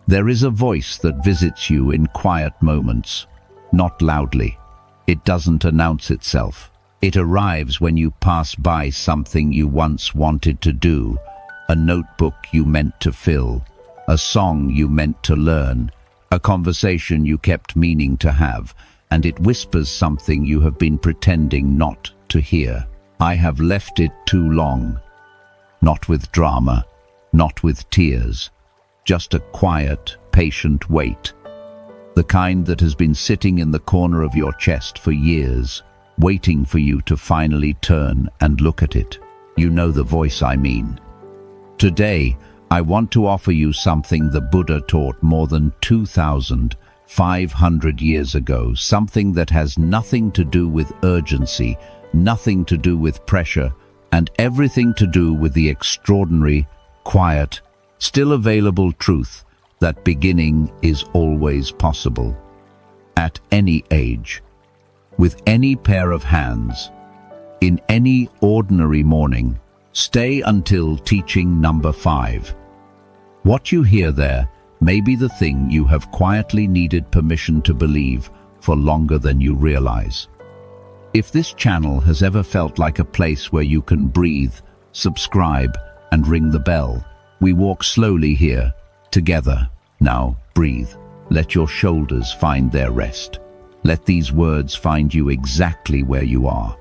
There is a voice that visits you in quiet moments, not loudly. It doesn't announce itself. It arrives when you pass by something you once wanted to do, a notebook you meant to fill, a song you meant to learn, a conversation you kept meaning to have, and it whispers something you have been pretending not to hear. I have left it too long. Not with drama, not with tears, just a quiet, patient wait. The kind that has been sitting in the corner of your chest for years, waiting for you to finally turn and look at it. You know the voice I mean. Today, I want to offer you something the Buddha taught more than 2,500 years ago, something that has nothing to do with urgency, nothing to do with pressure, and everything to do with the extraordinary, quiet, still available truth that beginning is always possible. At any age, with any pair of hands, in any ordinary morning. Stay until teaching number 5. What you hear there may be the thing you have quietly needed permission to believe for longer than you realize. If this channel has ever felt like a place where you can breathe, subscribe, and ring the bell. We walk slowly here, together. Now, breathe. Let your shoulders find their rest. Let these words find you exactly where you are.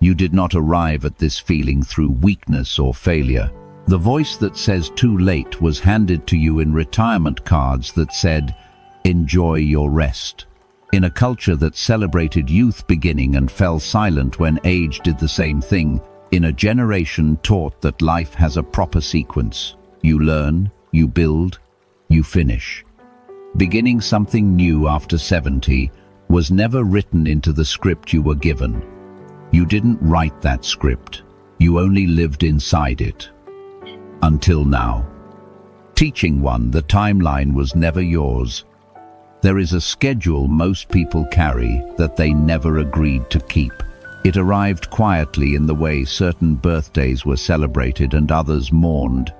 You did not arrive at this feeling through weakness or failure. The voice that says too late was handed to you in retirement cards that said, enjoy your rest. In a culture that celebrated youth beginning and fell silent when age did the same thing, in a generation taught that life has a proper sequence. You learn, you build, you finish. Beginning something new after 70 was never written into the script you were given. You didn't write that script. You only lived inside it. Until now. Teaching one, the timeline was never yours. There is a schedule most people carry that they never agreed to keep. It arrived quietly in the way certain birthdays were celebrated and others mourned,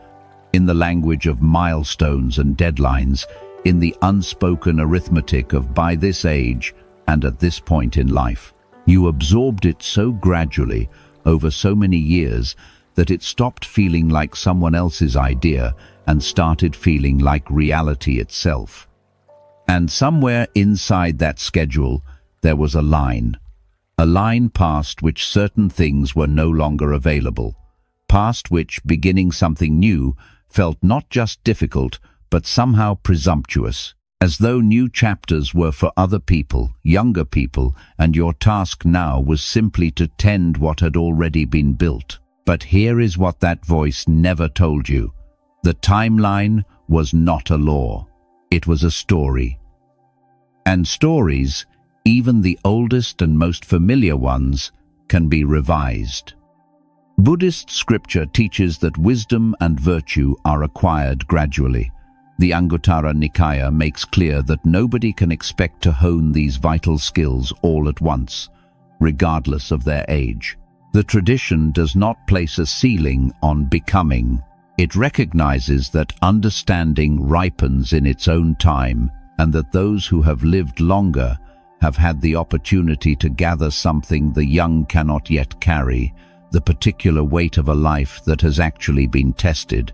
in the language of milestones and deadlines, in the unspoken arithmetic of by this age and at this point in life. You absorbed it so gradually, over so many years, that it stopped feeling like someone else's idea and started feeling like reality itself. And somewhere inside that schedule, there was a line past which certain things were no longer available, past which beginning something new felt not just difficult, but somehow presumptuous, as though new chapters were for other people, younger people, and your task now was simply to tend what had already been built. But here is what that voice never told you. The timeline was not a law. It was a story. And stories, even the oldest and most familiar ones, can be revised. Buddhist scripture teaches that wisdom and virtue are acquired gradually. The Anguttara Nikaya makes clear that nobody can expect to hone these vital skills all at once, regardless of their age. The tradition does not place a ceiling on becoming. It recognizes that understanding ripens in its own time, and that those who have lived longer have had the opportunity to gather something the young cannot yet carry, the particular weight of a life that has actually been tested.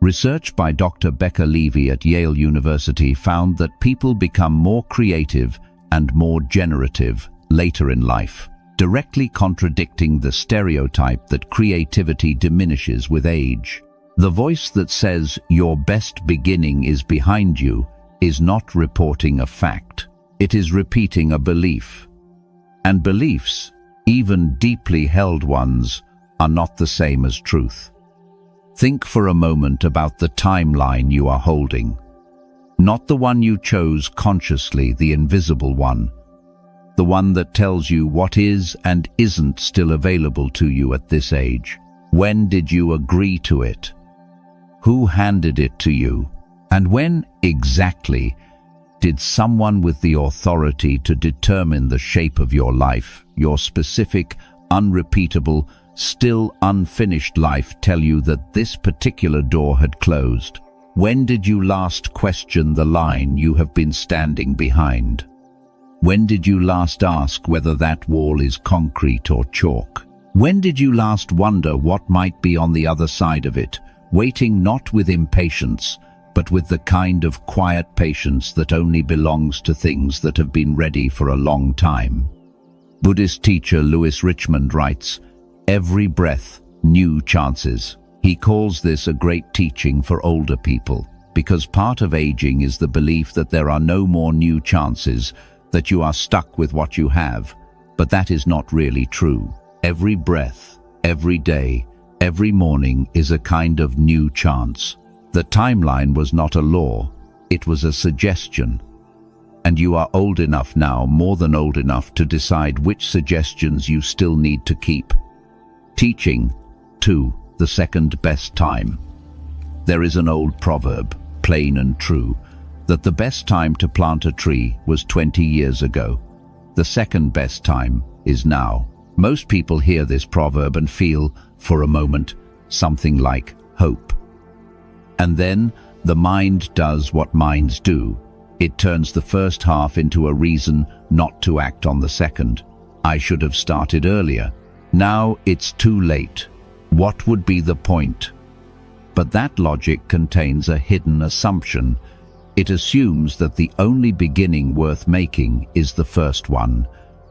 Research by Dr. Becca Levy at Yale University found that people become more creative and more generative later in life, directly contradicting the stereotype that creativity diminishes with age. The voice that says your best beginning is behind you is not reporting a fact. It is repeating a belief. And beliefs, even deeply held ones, are not the same as truth. Think for a moment about the timeline you are holding. Not the one you chose consciously, the invisible one. The one that tells you what is and isn't still available to you at this age. When did you agree to it? Who handed it to you? And when exactly did someone with the authority to determine the shape of your life, your specific, unrepeatable, still unfinished life, tell you that this particular door had closed? When did you last question the line you have been standing behind? When did you last ask whether that wall is concrete or chalk? When did you last wonder what might be on the other side of it, waiting not with impatience, but with the kind of quiet patience that only belongs to things that have been ready for a long time? Buddhist teacher Louis Richmond writes, "Every breath, new chances." He calls this a great teaching for older people, because part of aging is the belief that there are no more new chances, that you are stuck with what you have, but that is not really true. Every breath, every day, every morning is a kind of new chance. The timeline was not a law, it was a suggestion. And you are old enough now, more than old enough, to decide which suggestions you still need to keep. Teaching 2. The second best time. There is an old proverb, plain and true, that the best time to plant a tree was 20 years ago. The second best time is now. Most people hear this proverb and feel, for a moment, something like hope. And then the mind does what minds do. It turns the first half into a reason not to act on the second. I should have started earlier. Now it's too late. What would be the point? But that logic contains a hidden assumption. It assumes that the only beginning worth making is the first one,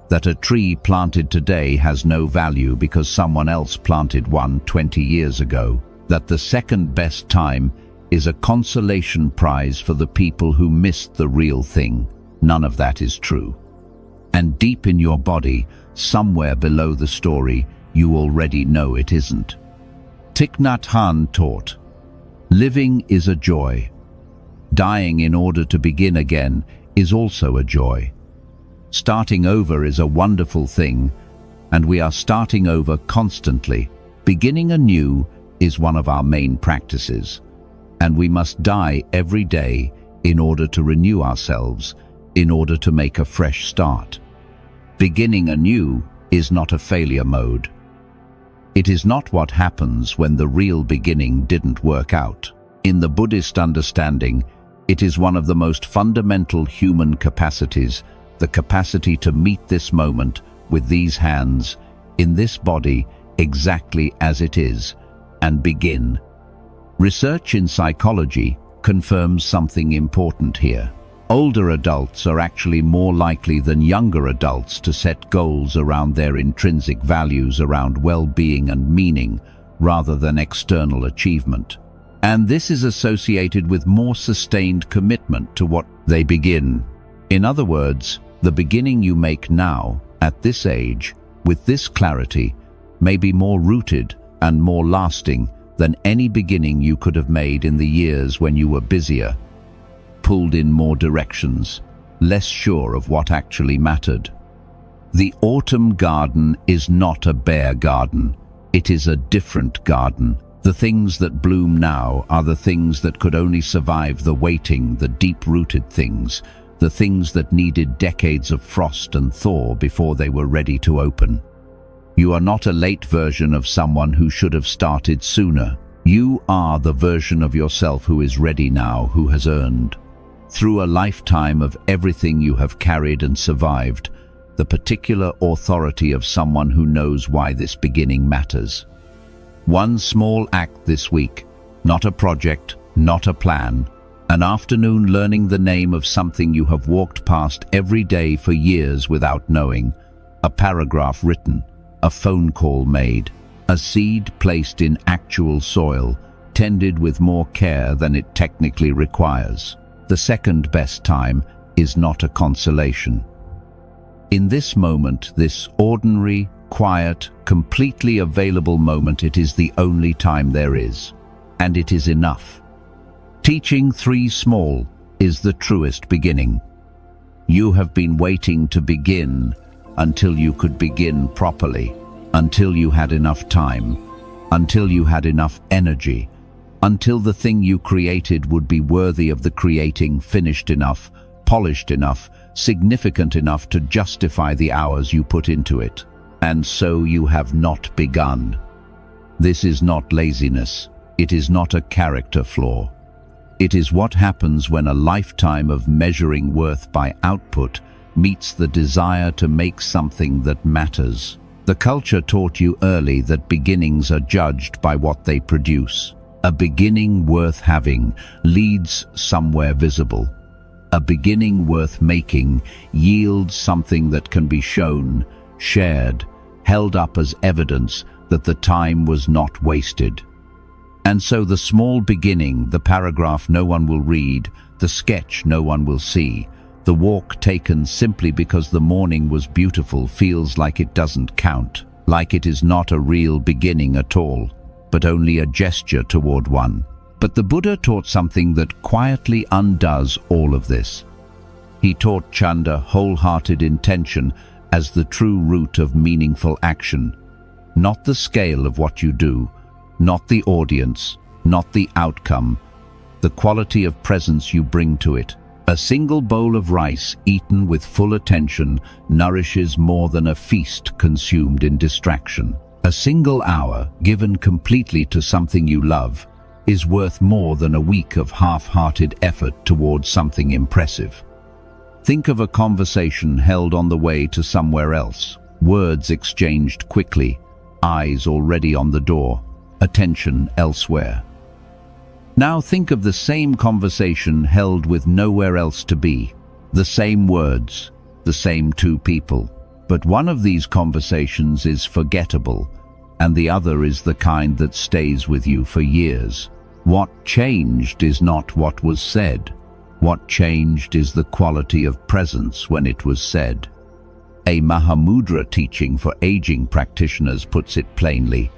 that a tree planted today has no value because someone else planted one 20 years ago, that the second best time is a consolation prize for the people who missed the real thing. None of that is true. And deep in your body, somewhere below the story, you already know it isn't. Thich Nhat Hanh taught, "Living is a joy. Dying in order to begin again is also a joy. Starting over is a wonderful thing, and we are starting over constantly. Beginning anew is one of our main practices, and we must die every day in order to renew ourselves, in order to make a fresh start. Beginning anew is not a failure mode. It is not what happens when the real beginning didn't work out. In the Buddhist understanding, it is one of the most fundamental human capacities, the capacity to meet this moment with these hands, in this body, exactly as it is, and begin." Research in psychology confirms something important here. Older adults are actually more likely than younger adults to set goals around their intrinsic values around well-being and meaning, rather than external achievement. And this is associated with more sustained commitment to what they begin. In other words, the beginning you make now, at this age, with this clarity, may be more rooted and more lasting than any beginning you could have made in the years when you were busier, pulled in more directions, less sure of what actually mattered. The autumn garden is not a bare garden. It is a different garden. The things that bloom now are the things that could only survive the waiting, the deep-rooted things, the things that needed decades of frost and thaw before they were ready to open. You are not a late version of someone who should have started sooner. You are the version of yourself who is ready now, who has earned, through a lifetime of everything you have carried and survived, the particular authority of someone who knows why this beginning matters. One small act this week, not a project, not a plan, an afternoon learning the name of something you have walked past every day for years without knowing, a paragraph written, a phone call made, a seed placed in actual soil, tended with more care than it technically requires. The second best time is not a consolation. In this moment, this ordinary, quiet, completely available moment, it is the only time there is, and it is enough. Teaching 3 small is the truest beginning. You have been waiting to begin until you could begin properly, until you had enough time, until you had enough energy, until the thing you created would be worthy of the creating, finished enough, polished enough, significant enough to justify the hours you put into it. And so you have not begun. This is not laziness. It is not a character flaw. It is what happens when a lifetime of measuring worth by output meets the desire to make something that matters. The culture taught you early that beginnings are judged by what they produce. A beginning worth having leads somewhere visible. A beginning worth making yields something that can be shown, shared, held up as evidence that the time was not wasted. And so the small beginning, the paragraph no one will read, the sketch no one will see, the walk taken simply because the morning was beautiful feels like it doesn't count, like it is not a real beginning at all, but only a gesture toward one. But the Buddha taught something that quietly undoes all of this. He taught Chanda wholehearted intention as the true root of meaningful action, not the scale of what you do, not the audience, not the outcome, the quality of presence you bring to it. A single bowl of rice eaten with full attention nourishes more than a feast consumed in distraction. A single hour given completely to something you love is worth more than a week of half-hearted effort towards something impressive. Think of a conversation held on the way to somewhere else, words exchanged quickly, eyes already on the door, attention elsewhere. Now think of the same conversation held with nowhere else to be, the same words, the same two people. But one of these conversations is forgettable, and the other is the kind that stays with you for years. What changed is not what was said. What changed is the quality of presence when it was said. A Mahamudra teaching for aging practitioners puts it plainly.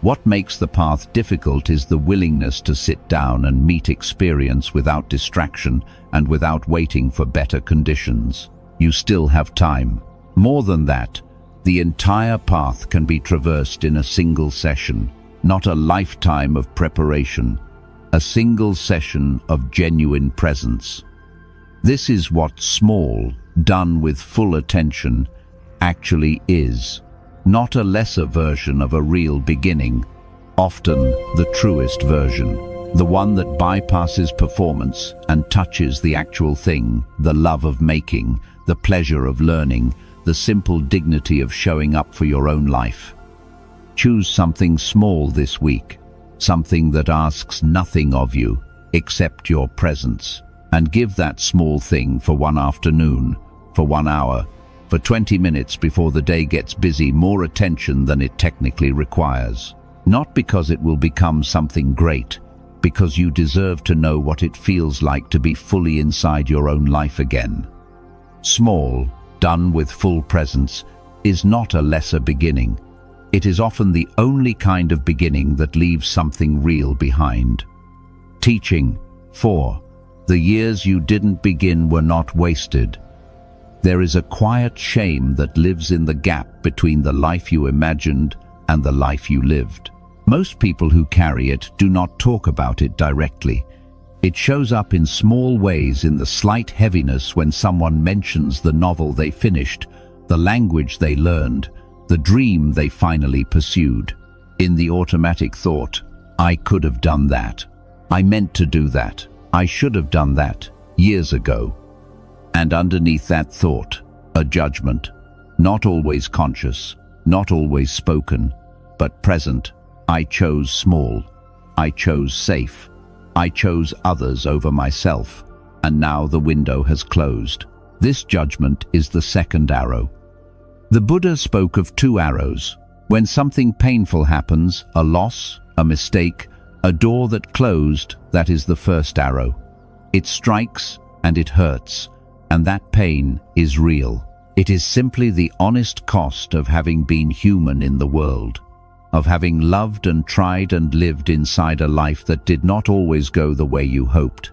What makes the path difficult is the willingness to sit down and meet experience without distraction and without waiting for better conditions. You still have time. More than that, the entire path can be traversed in a single session, not a lifetime of preparation, a single session of genuine presence. This is what small, done with full attention, actually is. Not a lesser version of a real beginning, often the truest version, the one that bypasses performance and touches the actual thing, the love of making, the pleasure of learning, the simple dignity of showing up for your own life. Choose something small this week, something that asks nothing of you except your presence, and give that small thing for one afternoon, for 1 hour, for 20 minutes before the day gets busy, more attention than it technically requires. Not because it will become something great, because you deserve to know what it feels like to be fully inside your own life again. Small, done with full presence, is not a lesser beginning. It is often the only kind of beginning that leaves something real behind. Teaching 4. The years you didn't begin were not wasted. There is a quiet shame that lives in the gap between the life you imagined and the life you lived. Most people who carry it do not talk about it directly. It shows up in small ways, in the slight heaviness when someone mentions the novel they finished, the language they learned, the dream they finally pursued. In the automatic thought, I could have done that. I meant to do that. I should have done that years ago. And underneath that thought, a judgment, not always conscious, not always spoken, but present. I chose small. I chose safe. I chose others over myself, and now the window has closed. This judgment is the second arrow. The Buddha spoke of 2 arrows. When something painful happens, a loss, a mistake, a door that closed, that is the first arrow. It strikes and it hurts, and that pain is real. It is simply the honest cost of having been human in the world, of having loved and tried and lived inside a life that did not always go the way you hoped.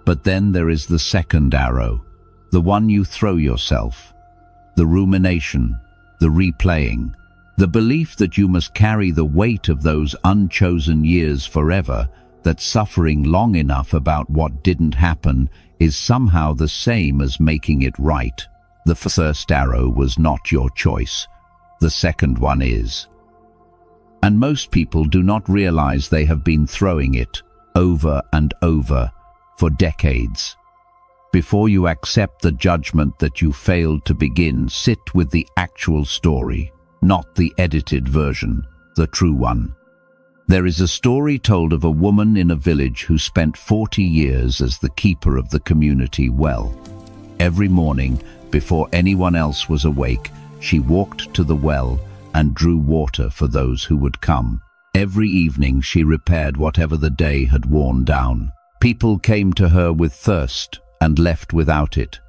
But then there is the second arrow, the one you throw yourself, the rumination, the replaying, the belief that you must carry the weight of those unchosen years forever, that suffering long enough about what didn't happen is somehow the same as making it right. The first arrow was not your choice. The second one is. And most people do not realize they have been throwing it over and over, for decades. Before you accept the judgment that you failed to begin, sit with the actual story, not the edited version, the true one. There is a story told of a woman in a village who spent 40 years as the keeper of the community well. Every morning, before anyone else was awake, she walked to the well and drew water for those who would come. Every evening she repaired whatever the day had worn down. People came to her with thirst and left without it.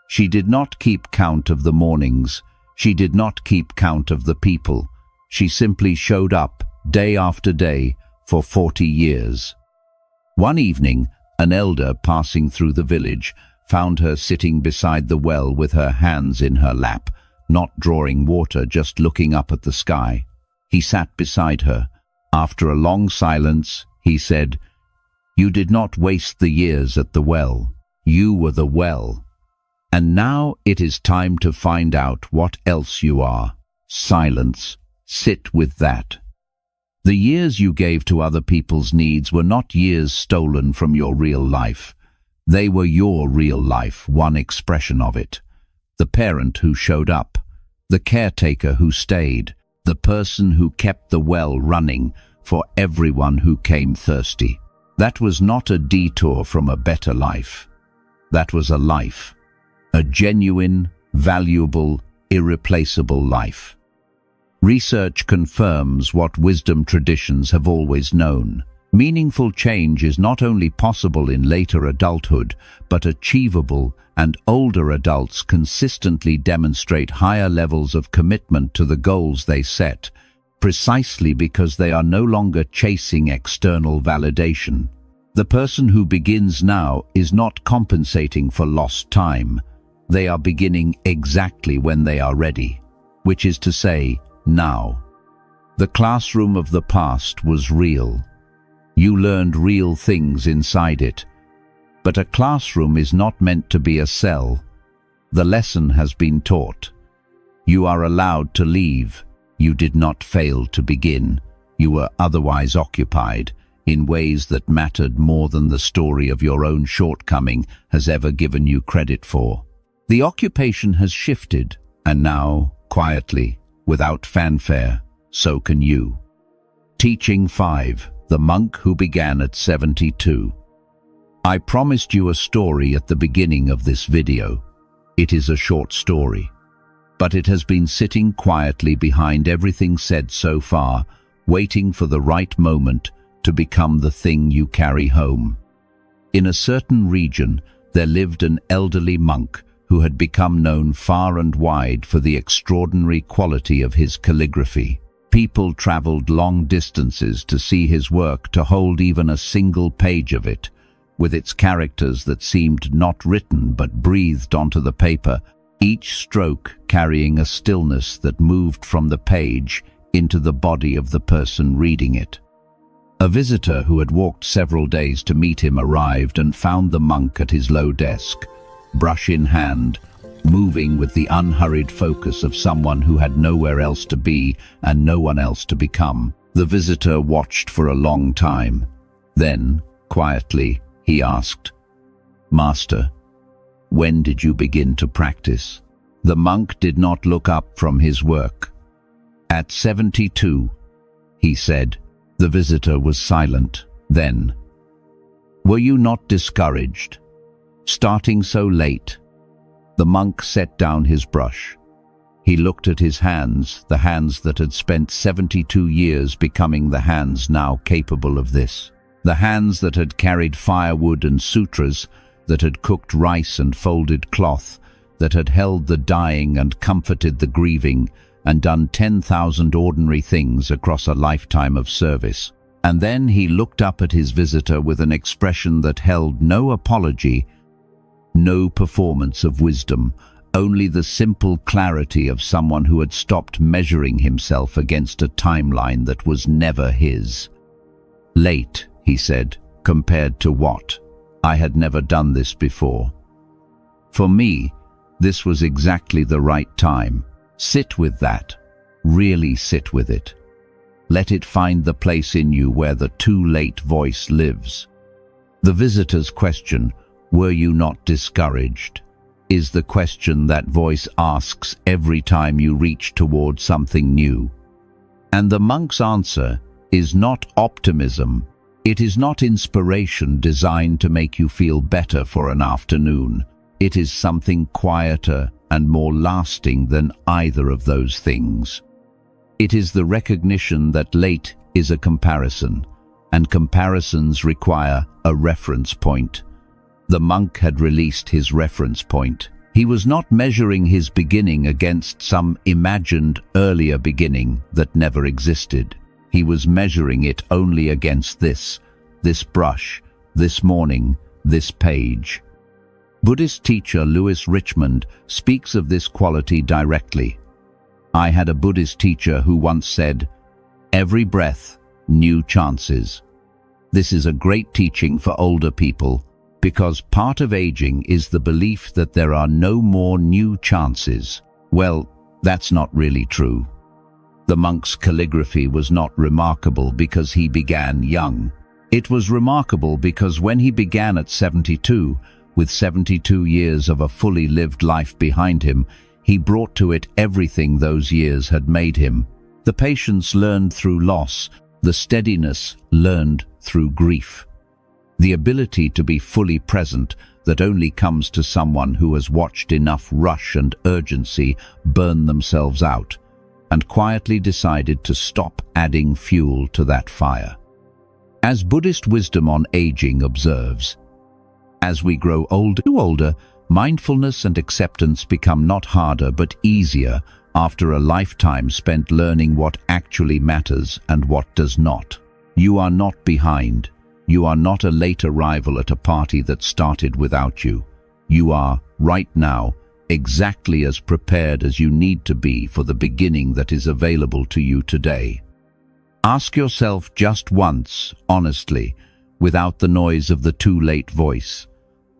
She did not keep count of the mornings. She did not keep count of the people. She simply showed up day after day for 40 years. One evening, an elder passing through the village found her sitting beside the well with her hands in her lap, not drawing water, just looking up at the sky. He sat beside her. After a long silence, he said, "You did not waste the years at the well. You were the well. And now it is time to find out what else you are." Silence. Sit with that. The years you gave to other people's needs were not years stolen from your real life. They were your real life, one expression of it. The parent who showed up, the caretaker who stayed, the person who kept the well running for everyone who came thirsty. That was not a detour from a better life. That was a life. A genuine, valuable, irreplaceable life. Research confirms what wisdom traditions have always known. Meaningful change is not only possible in later adulthood, but achievable, and older adults consistently demonstrate higher levels of commitment to the goals they set, precisely because they are no longer chasing external validation. The person who begins now is not compensating for lost time. They are beginning exactly when they are ready, which is to say, now. The classroom of the past was real. You learned real things inside it. But a classroom is not meant to be a cell. The lesson has been taught. You are allowed to leave. You did not fail to begin. You were otherwise occupied in ways that mattered more than the story of your own shortcoming has ever given you credit for. The occupation has shifted, and now, quietly, without fanfare, so can you. Teaching 5. The monk who began at 72. I promised you a story at the beginning of this video. It is a short story, but it has been sitting quietly behind everything said so far, waiting for the right moment to become the thing you carry home. In a certain region, there lived an elderly monk who had become known far and wide for the extraordinary quality of his calligraphy. People traveled long distances to see his work, to hold even a single page of it, with its characters that seemed not written but breathed onto the paper, each stroke carrying a stillness that moved from the page into the body of the person reading it. A visitor who had walked several days to meet him arrived and found the monk at his low desk, brush in hand, moving with the unhurried focus of someone who had nowhere else to be and no one else to become. The visitor watched for a long time. Then, quietly, he asked, "Master, when did you begin to practice?" The monk did not look up from his work. "At 72, he said. The visitor was silent. Then, "Were you not discouraged? Starting so late?" The monk set down his brush. He looked at his hands, the hands that had spent 72 years becoming the hands now capable of this. The hands that had carried firewood and sutras, that had cooked rice and folded cloth, that had held the dying and comforted the grieving, and done 10,000 ordinary things across a lifetime of service. And then he looked up at his visitor with an expression that held no apology, no performance of wisdom, only the simple clarity of someone who had stopped measuring himself against a timeline that was never his. "Late," he said, "compared to what? I had never done this before. For me, this was exactly the right time. Sit with that. Really sit with it. Let it find the place in you where the too late voice lives." The visitor's question, "Were you not discouraged?" is the question that voice asks every time you reach toward something new. And the monk's answer is not optimism. It is not inspiration designed to make you feel better for an afternoon. It is something quieter and more lasting than either of those things. It is the recognition that late is a comparison, and comparisons require a reference point. The monk had released his reference point. He was not measuring his beginning against some imagined earlier beginning that never existed. He was measuring it only against this brush, this morning, this page. Buddhist teacher Louis Richmond speaks of this quality directly. I had a Buddhist teacher who once said, "Every breath, new chances." This is a great teaching for older people, because part of aging is the belief that there are no more new chances. Well, that's not really true. The monk's calligraphy was not remarkable because he began young. It was remarkable because when he began at 72, with 72 years of a fully lived life behind him, he brought to it everything those years had made him. The patience learned through loss, the steadiness learned through grief. The ability to be fully present that only comes to someone who has watched enough rush and urgency burn themselves out, and quietly decided to stop adding fuel to that fire. As Buddhist wisdom on aging observes, as we grow older, mindfulness and acceptance become not harder but easier after a lifetime spent learning what actually matters and what does not. You are not behind. You are not a late arrival at a party that started without you. You are, right now, exactly as prepared as you need to be for the beginning that is available to you today. Ask yourself just once, honestly, without the noise of the too late voice,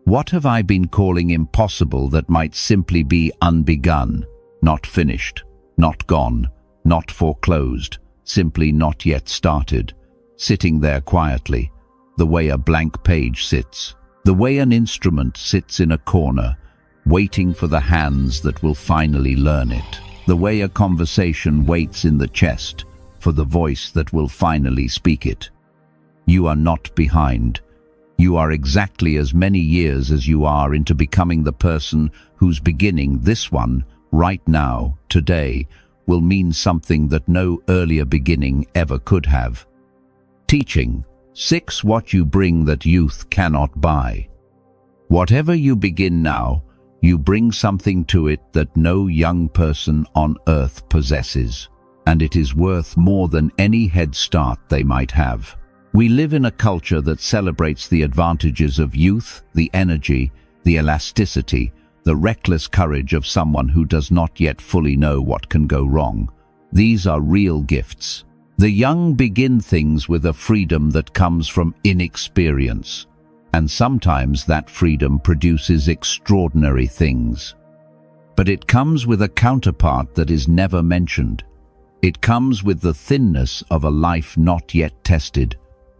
what have I been calling impossible that might simply be unbegun, not finished, not gone, not foreclosed, simply not yet started, sitting there quietly, the way a blank page sits, the way an instrument sits in a corner, waiting for the hands that will finally learn it, the way a conversation waits in the chest for the voice that will finally speak it. You are not behind. You are exactly as many years as you are into becoming the person whose beginning, this one, right now, today, will mean something that no earlier beginning ever could have. Teaching 6. What you bring that youth cannot buy. Whatever you begin now, you bring something to it that no young person on earth possesses, and it is worth more than any head start they might have. We live in a culture that celebrates the advantages of youth, the energy, the elasticity, the reckless courage of someone who does not yet fully know what can go wrong. These are real gifts. The young begin things with a freedom that comes from inexperience, and sometimes that freedom produces extraordinary things. But it comes with a counterpart that is never mentioned. It comes with the thinness of a life not yet tested,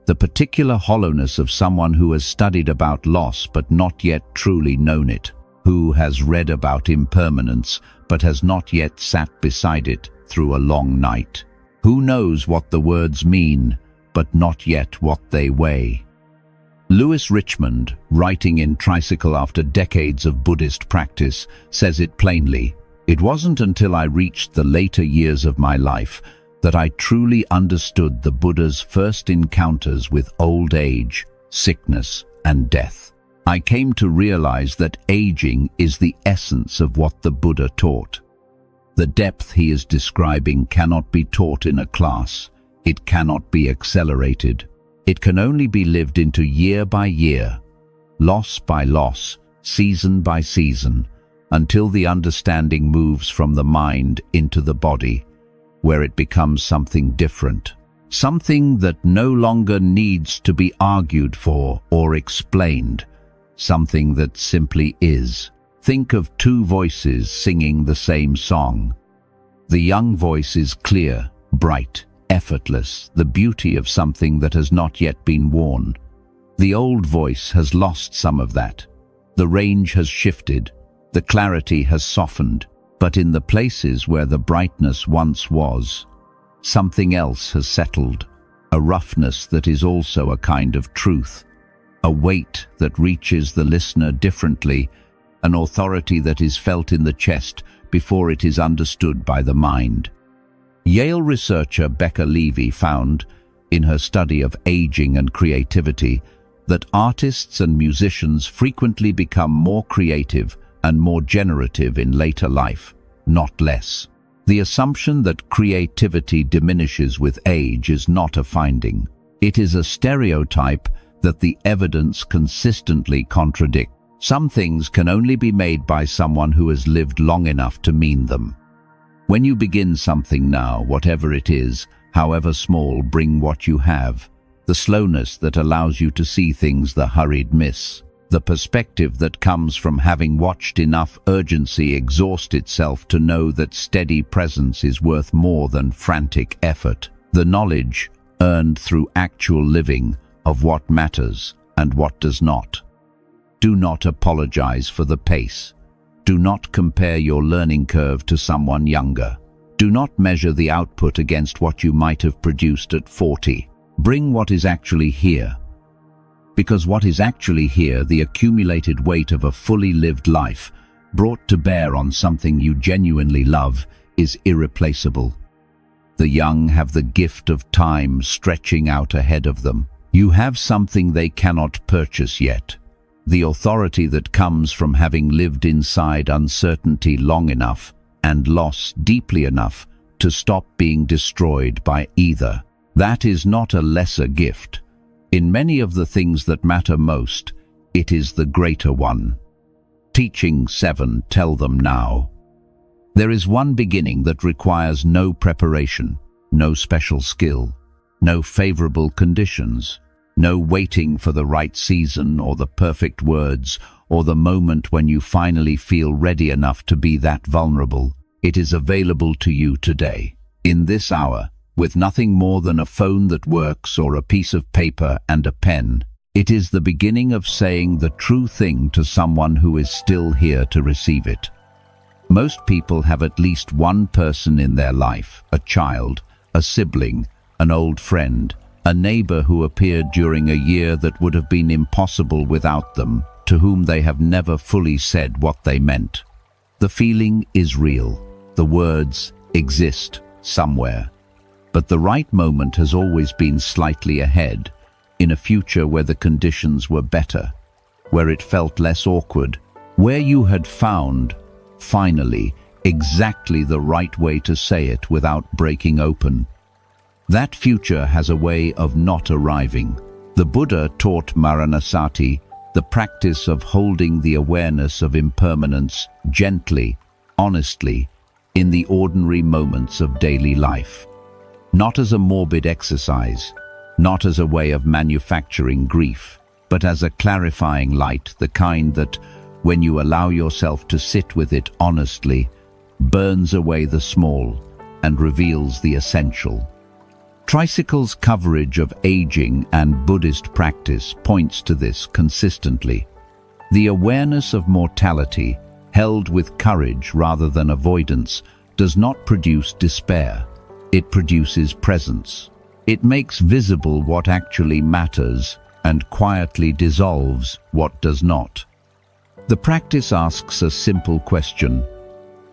the particular hollowness of someone who has studied about loss but not yet truly known it, who has read about impermanence but has not yet sat beside it through a long night, who knows what the words mean but not yet what they weigh. Louis Richmond, writing in Tricycle after decades of Buddhist practice, says it plainly, "It wasn't until I reached the later years of my life that I truly understood the Buddha's first encounters with old age, sickness, and death. I came to realize that aging is the essence of what the Buddha taught. The depth he is describing cannot be taught in a class. It cannot be accelerated. It can only be lived into year by year, loss by loss, season by season, until the understanding moves from the mind into the body, where it becomes something different, something that no longer needs to be argued for or explained, something that simply is. Think of two voices singing the same song. The young voice is clear, bright, effortless, the beauty of something that has not yet been worn. The old voice has lost some of that. The range has shifted, the clarity has softened, but in the places where the brightness once was, something else has settled, a roughness that is also a kind of truth, a weight that reaches the listener differently, an authority that is felt in the chest before it is understood by the mind. Yale researcher Becca Levy found, in her study of aging and creativity, that artists and musicians frequently become more creative and more generative in later life, not less. The assumption that creativity diminishes with age is not a finding. It is a stereotype that the evidence consistently contradicts. Some things can only be made by someone who has lived long enough to mean them. When you begin something now, whatever it is, however small, bring what you have. The slowness that allows you to see things the hurried miss. The perspective that comes from having watched enough urgency exhaust itself to know that steady presence is worth more than frantic effort. The knowledge, earned through actual living, of what matters and what does not. Do not apologize for the pace. Do not compare your learning curve to someone younger. Do not measure the output against what you might have produced at 40. Bring what is actually here. Because what is actually here, the accumulated weight of a fully lived life, brought to bear on something you genuinely love, is irreplaceable. The young have the gift of time stretching out ahead of them. You have something they cannot purchase yet. The authority that comes from having lived inside uncertainty long enough and loss deeply enough to stop being destroyed by either. That is not a lesser gift. In many of the things that matter most, it is the greater one. Teaching 7, tell them now. There is one beginning that requires no preparation, no special skill, no favorable conditions, no waiting for the right season or the perfect words or the moment when you finally feel ready enough to be that vulnerable. It is available to you today, in this hour, with nothing more than a phone that works or a piece of paper and a pen. It is the beginning of saying the true thing to someone who is still here to receive it. Most people have at least one person in their life, a child, a sibling, an old friend, a neighbor who appeared during a year that would have been impossible without them, to whom they have never fully said what they meant. The feeling is real. The words exist somewhere. But the right moment has always been slightly ahead, in a future where the conditions were better, where it felt less awkward, where you had found, finally, exactly the right way to say it without breaking open. That future has a way of not arriving. The Buddha taught Maranasati, the practice of holding the awareness of impermanence gently, honestly, in the ordinary moments of daily life. Not as a morbid exercise, not as a way of manufacturing grief, but as a clarifying light, the kind that, when you allow yourself to sit with it honestly, burns away the small and reveals the essential. Tricycle's coverage of aging and Buddhist practice points to this consistently. The awareness of mortality, held with courage rather than avoidance, does not produce despair. It produces presence. It makes visible what actually matters and quietly dissolves what does not. The practice asks a simple question.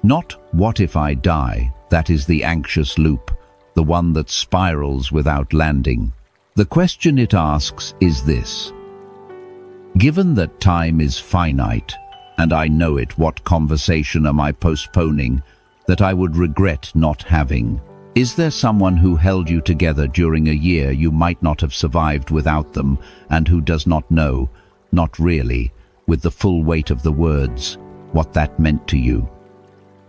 Not, what if I die? That is the anxious loop, the one that spirals without landing. The question it asks is this. Given that time is finite, and I know it, what conversation am I postponing that I would regret not having? Is there someone who held you together during a year you might not have survived without them, and who does not know, not really, with the full weight of the words, what that meant to you?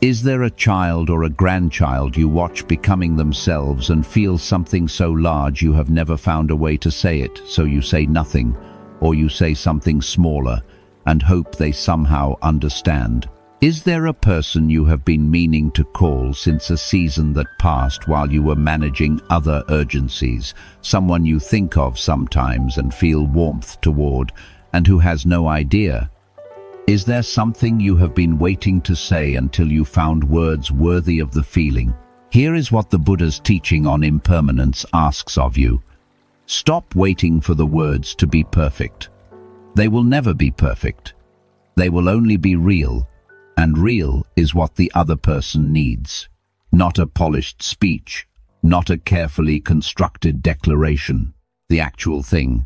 Is there a child or a grandchild you watch becoming themselves and feel something so large you have never found a way to say it, so you say nothing, or you say something smaller, and hope they somehow understand? Is there a person you have been meaning to call since a season that passed while you were managing other urgencies, someone you think of sometimes and feel warmth toward, and who has no idea? Is there something you have been waiting to say until you found words worthy of the feeling? Here is what the Buddha's teaching on impermanence asks of you. Stop waiting for the words to be perfect. They will never be perfect. They will only be real, and real is what the other person needs. Not a polished speech, not a carefully constructed declaration. The actual thing.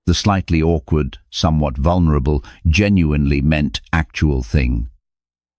The slightly awkward, somewhat vulnerable, genuinely meant actual thing.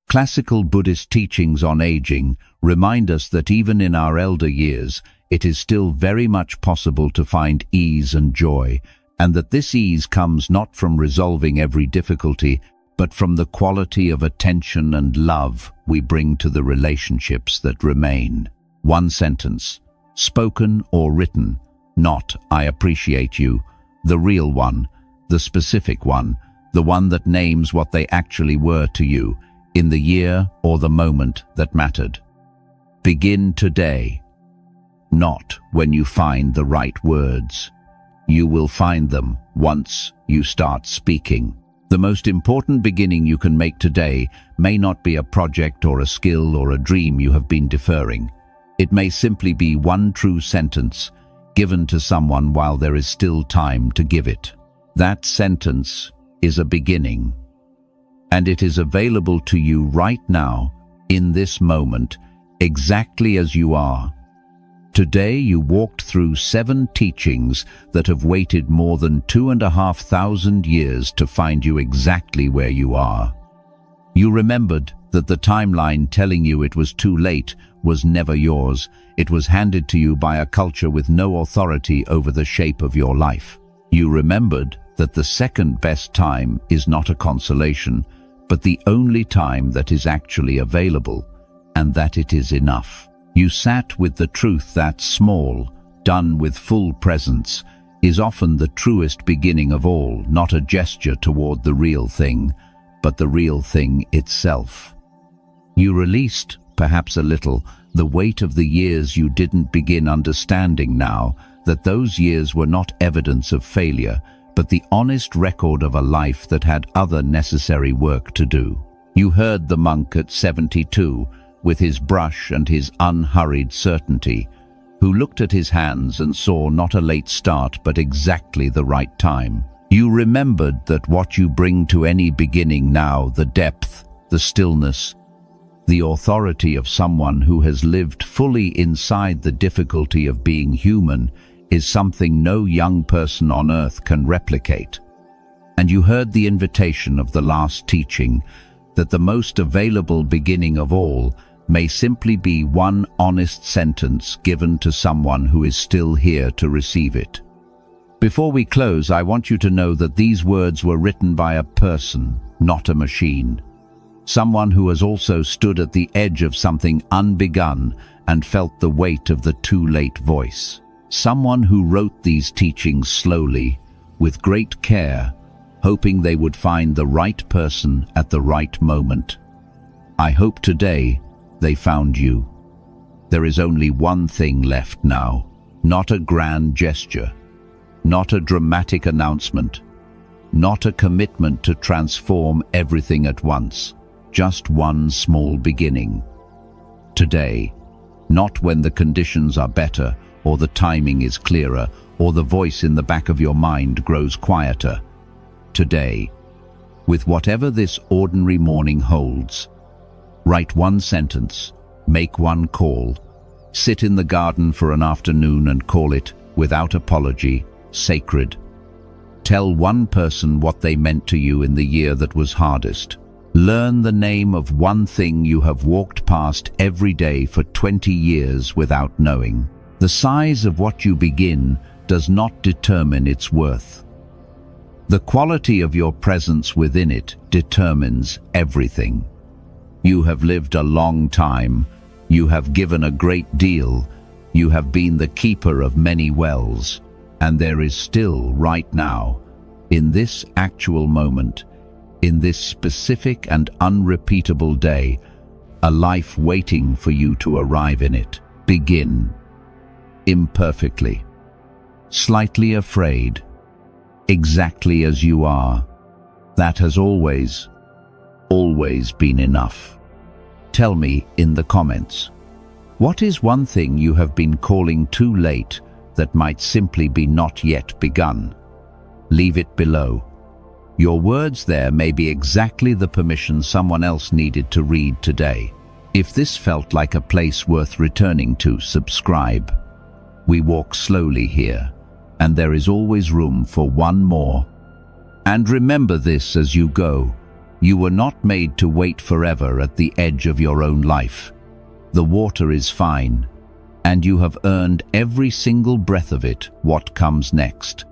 Classical Buddhist teachings on aging remind us that even in our elder years, it is still very much possible to find ease and joy, and that this ease comes not from resolving every difficulty, but from the quality of attention and love we bring to the relationships that remain. One sentence, spoken or written, not "I appreciate you," the real one, the specific one, the one that names what they actually were to you, in the year or the moment that mattered. Begin today, not when you find the right words. You will find them once you start speaking. The most important beginning you can make today may not be a project or a skill or a dream you have been deferring. It may simply be one true sentence given to someone while there is still time to give it. That sentence is a beginning, and it is available to you right now, in this moment, exactly as you are. Today you walked through 7 teachings that have waited more than 2,500 years to find you exactly where you are. You remembered that the timeline telling you it was too late was never yours. It was handed to you by a culture with no authority over the shape of your life. You remembered that the second best time is not a consolation, but the only time that is actually available, and that it is enough. You sat with the truth that small, done with full presence, is often the truest beginning of all, not a gesture toward the real thing, but the real thing itself. You released, perhaps a little, the weight of the years you didn't begin understanding now, that those years were not evidence of failure, but the honest record of a life that had other necessary work to do. You heard the monk at 72, with his brush and his unhurried certainty, who looked at his hands and saw not a late start but exactly the right time. You remembered that what you bring to any beginning now, the depth, the stillness, the authority of someone who has lived fully inside the difficulty of being human, is something no young person on earth can replicate. And you heard the invitation of the last teaching, that the most available beginning of all may simply be one honest sentence given to someone who is still here to receive it. Before we close, I want you to know that these words were written by a person, not a machine. Someone who has also stood at the edge of something unbegun and felt the weight of the too late voice. Someone who wrote these teachings slowly, with great care, hoping they would find the right person at the right moment. I hope today they found you. There is only one thing left now, not a grand gesture, not a dramatic announcement, not a commitment to transform everything at once, just one small beginning. Today, not when the conditions are better, or the timing is clearer, or the voice in the back of your mind grows quieter. Today, with whatever this ordinary morning holds, write one sentence, make one call, sit in the garden for an afternoon and call it, without apology, sacred. Tell one person what they meant to you in the year that was hardest. Learn the name of one thing you have walked past every day for 20 years without knowing. The size of what you begin does not determine its worth. The quality of your presence within it determines everything. You have lived a long time, you have given a great deal, you have been the keeper of many wells, and there is still, right now, in this actual moment, in this specific and unrepeatable day, a life waiting for you to arrive in it. Begin. Imperfectly. Slightly afraid. Exactly as you are. That has always been enough. Tell me in the comments, what is one thing you have been calling too late that might simply be not yet begun? Leave it below. Your words there may be exactly the permission someone else needed to read today. If this felt like a place worth returning to, subscribe. We walk slowly here, and there is always room for one more. And remember this as you go. You were not made to wait forever at the edge of your own life. The water is fine, and you have earned every single breath of it. What comes next?